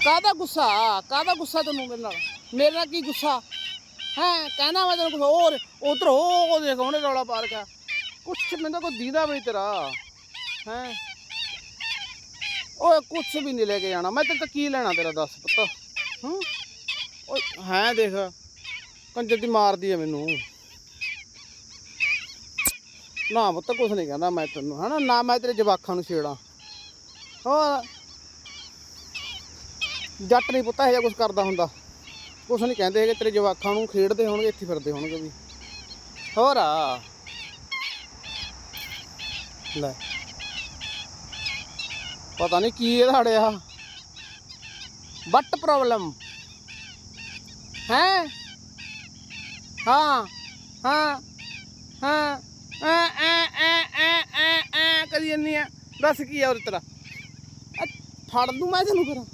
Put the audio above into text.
ਕਾਹਦਾ ਗੁੱਸਾ ਤੈਨੂੰ ਮੇਰੇ ਨਾਲ ਕੀ ਗੁੱਸਾ ਹੈ? ਕਹਿਣਾ ਮੈਂ ਤੈਨੂੰ ਕੁਛ ਹੋਰ ਉਧਰ ਉਹ ਦੇਖ ਉਹਨੇ ਰੌਲਾ ਪਾ ਰਖਿਆ ਕੁਛ ਮੈਨੂੰ ਕੋਈ ਦੀਦਾ ਵੀ ਨਹੀਂ ਤੇਰਾ ਹੈ। ਓਏ ਕੁਛ ਵੀ ਨਹੀਂ ਲੈ ਕੇ ਜਾਣਾ ਮੈਂ ਤੇ ਕੀ ਲੈਣਾ ਤੇਰਾ ਦੱਸ ਪੁੱਤ। ਓਏ ਹੈ ਦੇਖ ਕੰਜਰ ਦੀ ਮਾਰਦੀ ਆ ਮੈਨੂੰ। ਨਾ ਪੁੱਤ ਕੁਛ ਨਹੀਂ ਕਹਿੰਦਾ ਮੈਂ ਤੈਨੂੰ ਹੈ ਨਾ ਮੈਂ ਤੇਰੇ ਜਵਾਕਾਂ ਨੂੰ ਛੇੜਾਂ। ਹੋਰ ਜੱਟ ਨਹੀਂ ਪੁੱਤ ਇਹੋ ਜਿਹਾ ਕੁਛ ਕਰਦਾ ਹੁੰਦਾ। ਕੁਛ ਨਹੀਂ ਕਹਿੰਦੇ ਹੈਗੇ ਤੇਰੇ ਜਵਾਕਾਂ ਨੂੰ ਖੇਡਦੇ ਹੋਣਗੇ ਇੱਥੇ ਫਿਰਦੇ ਹੋਣਗੇ ਵੀ। ਹੋਰ ਆ ਲੈ ਪਤਾ ਨਹੀਂ ਕੀ ਇਹਦਾ ਅੜਿਆ ਵੱਟ ਪ੍ਰੋਬਲਮ ਹੈ। ਹਾਂ ਹਾਂ ਹਾਂ ਕਰੀ ਜਾਂਦੀ ਆ ਦੱਸ ਕੀ ਆ ਉਹ ਤੇਰਾ ਫੜ ਦੂੰ ਮੈਂ ਤੈਨੂੰ ਫਿਰ।